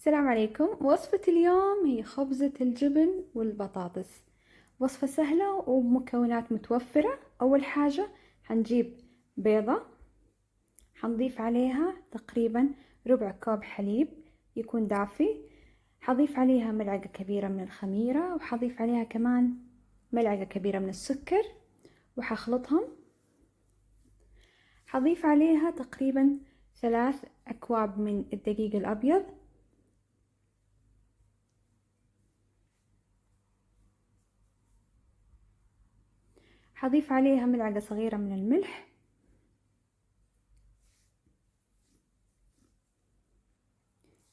السلام عليكم. وصفة اليوم هي خبزة الجبن والبطاطس. وصفة سهلة وبمكونات متوفرة. أول حاجة حنجيب بيضة، حنضيف عليها تقريبا ربع كوب حليب يكون دافي، حضيف عليها ملعقة كبيرة من الخميرة، وحضيف عليها كمان ملعقة كبيرة من السكر، وحخلطهم. حضيف عليها تقريبا 3 أكواب من الدقيق الأبيض، حضيف عليها ملعقة صغيرة من الملح،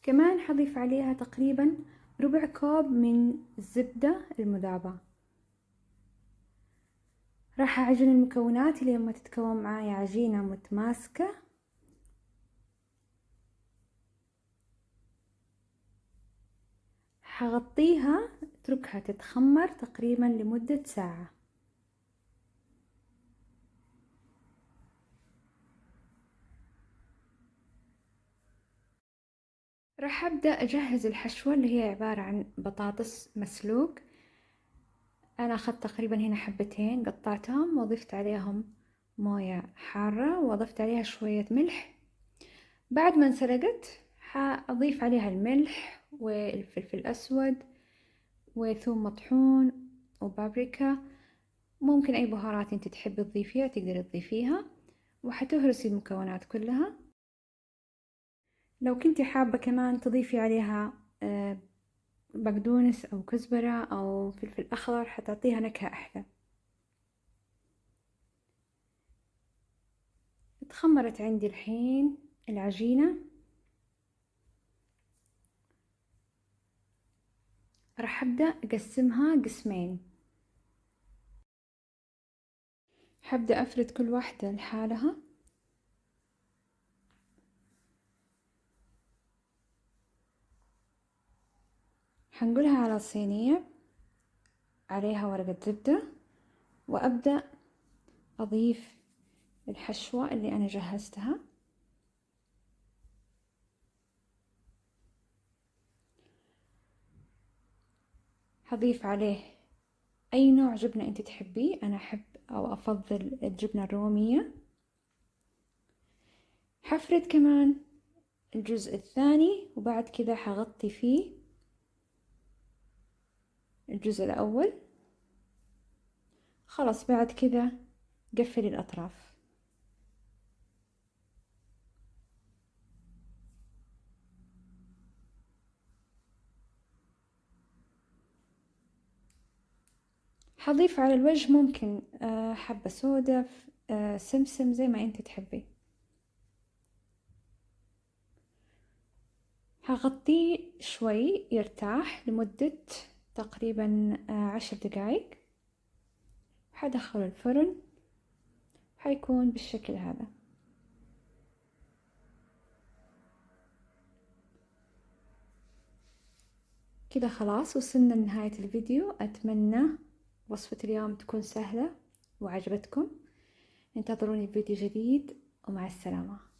كمان حضيف عليها تقريبا ربع كوب من الزبدة المذابة. راح أعجن المكونات لما تتكون معايا عجينة متماسكة. حغطيها اتركها تتخمر تقريبا لمدة ساعة. راح أبدأ أجهز الحشوة اللي هي عبارة عن بطاطس مسلوق. أنا أخذت تقريبا هنا حبتين قطعتهم وضفت عليهم موية حارة وأضفت عليها شوية ملح. بعد ما انسلقت حأضيف عليها الملح والفلفل الأسود وثوم مطحون وبابريكا، ممكن أي بهارات انت تحبي تضيفيها تقدري تضيفيها، وحتهرسي المكونات كلها. لو كنتي حابة كمان تضيفي عليها بقدونس أو كزبرة أو فلفل أخضر حتعطيها نكهة أحلى. اتخمرت عندي الحين العجينة، راح أبدأ أقسمها قسمين. حبدأ أفرد كل واحدة لحالها، حنقولها على صينية عليها ورقة زبدة، وأبدأ أضيف الحشوة اللي أنا جهزتها. هضيف عليه أي نوع جبنة أنت تحبيه، أنا أحب أو أفضل الجبنة الرومية. حفرد كمان الجزء الثاني، وبعد كذا حغطي فيه الجزء الأول. خلاص بعد كذا قفلي الأطراف. حضيف على الوجه ممكن حبة سودا، سمسم، زي ما انت تحبي. هغطيه شوي يرتاح لمدة تقريبا 10 دقايق. حدخله الفرن، حيكون بالشكل هذا. كده خلاص وصلنا لنهاية الفيديو. أتمنى وصفة اليوم تكون سهلة وعجبتكم. انتظروني بفيديو جديد، ومع السلامة.